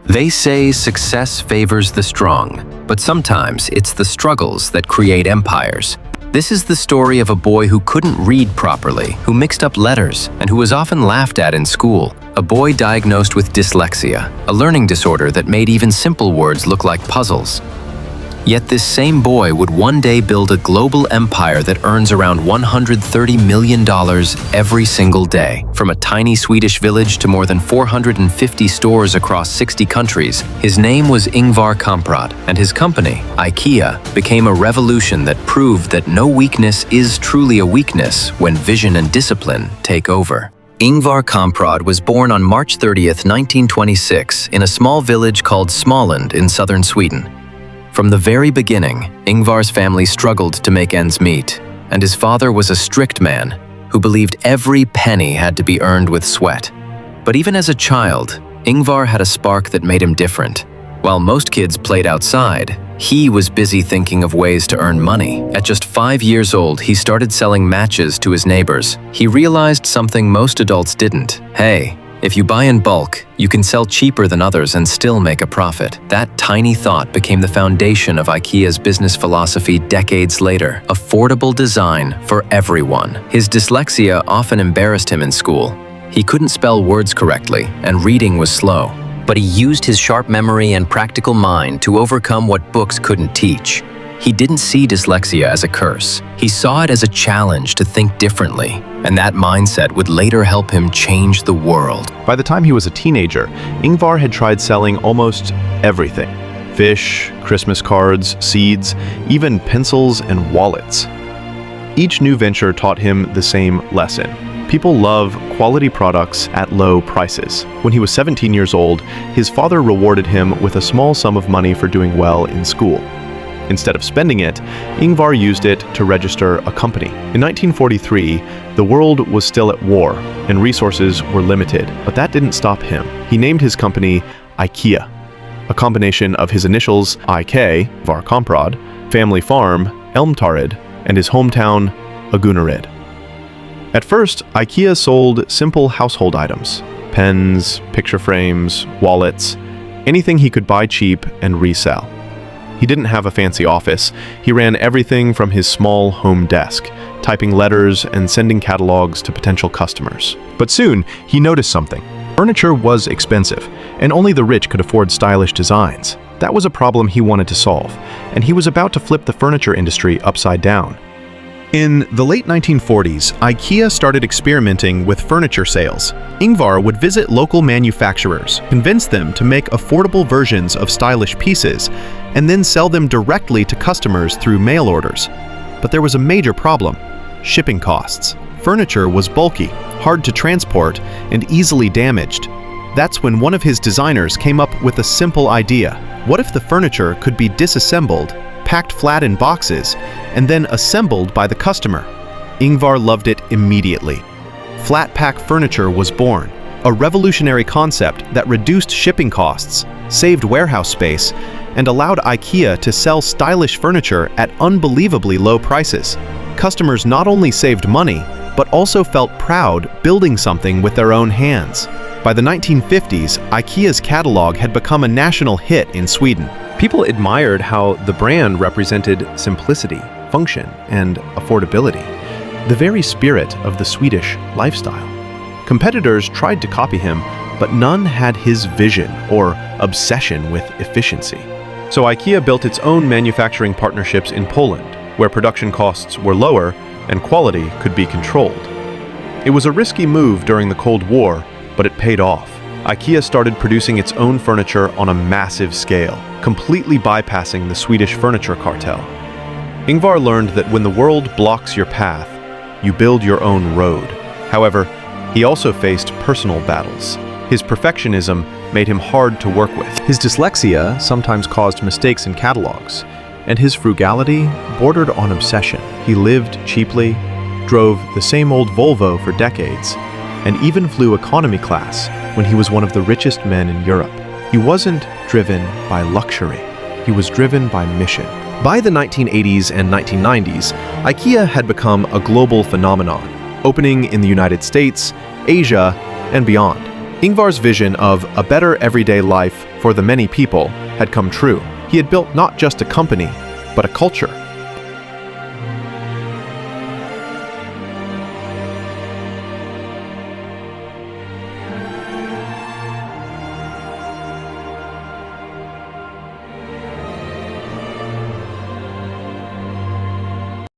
They say success favors the strong, but sometimes it's the struggles that create empires. This is the story of a boy who couldn't read properly, who mixed up letters, and who was often laughed at in school. A boy diagnosed with dyslexia, a learning disorder that made even simple words look like puzzles. Yet this same boy would one day build a global empire that earns around $130 million every single day. From a tiny Swedish village to more than 450 stores across 60 countries, his name was Ingvar Kamprad, and his company, IKEA, became a revolution that proved that no weakness is truly a weakness when vision and discipline take over. Ingvar Kamprad was born on March 30th, 1926, in a small village called Småland in southern Sweden. From the very beginning, Ingvar's family struggled to make ends meet, and his father was a strict man who believed every penny had to be earned with sweat. But even as a child, Ingvar had a spark that made him different. While most kids played outside, he was busy thinking of ways to earn money. At just 5 years old, he started selling matches to his neighbors. He realized something most adults didn't. Hey, if you buy in bulk, you can sell cheaper than others and still make a profit. That tiny thought became the foundation of IKEA's business philosophy decades later. Affordable design for everyone. His dyslexia often embarrassed him in school. He couldn't spell words correctly, and reading was slow. But he used his sharp memory and practical mind to overcome what books couldn't teach. He didn't see dyslexia as a curse. He saw it as a challenge to think differently, and that mindset would later help him change the world. By the time he was a teenager, Ingvar had tried selling almost everything. Fish, Christmas cards, seeds, even pencils and wallets. Each new venture taught him the same lesson. People love quality products at low prices. When he was 17 years old, his father rewarded him with a small sum of money for doing well in school. Instead of spending it, Ingvar used it to register a company. In 1943, the world was still at war and resources were limited, but that didn't stop him. He named his company IKEA, a combination of his initials IK, Var Kamprad, family farm, Elmtarid, and his hometown, Agunnaryd. At first, IKEA sold simple household items, pens, picture frames, wallets, anything he could buy cheap and resell. He didn't have a fancy office. He ran everything from his small home desk, typing letters and sending catalogs to potential customers. But soon, he noticed something. Furniture was expensive, and only the rich could afford stylish designs. That was a problem he wanted to solve, and he was about to flip the furniture industry upside down. In the late 1940s, IKEA started experimenting with furniture sales. Ingvar would visit local manufacturers, convince them to make affordable versions of stylish pieces, and then sell them directly to customers through mail orders. But there was a major problem: shipping costs. Furniture was bulky, hard to transport, and easily damaged. That's when one of his designers came up with a simple idea. What if the furniture could be disassembled, packed flat in boxes, and then assembled by the customer? Ingvar loved it immediately. Flat pack furniture was born, a revolutionary concept that reduced shipping costs, saved warehouse space, and allowed IKEA to sell stylish furniture at unbelievably low prices. Customers not only saved money, but also felt proud building something with their own hands. By the 1950s, IKEA's catalog had become a national hit in Sweden. People admired how the brand represented simplicity, function, and affordability, the very spirit of the Swedish lifestyle. Competitors tried to copy him, but none had his vision or obsession with efficiency. So IKEA built its own manufacturing partnerships in Poland, where production costs were lower and quality could be controlled. It was a risky move during the Cold War, but it paid off. IKEA started producing its own furniture on a massive scale, completely bypassing the Swedish furniture cartel. Ingvar learned that when the world blocks your path, you build your own road. However, he also faced personal battles. His perfectionism made him hard to work with. His dyslexia sometimes caused mistakes in catalogs, and his frugality bordered on obsession. He lived cheaply, drove the same old Volvo for decades, and even flew economy class when he was one of the richest men in Europe. He wasn't driven by luxury. He was driven by mission. By the 1980s and 1990s, IKEA had become a global phenomenon, opening in the United States, Asia, and beyond. Ingvar's vision of a better everyday life for the many people had come true. He had built not just a company, but a culture.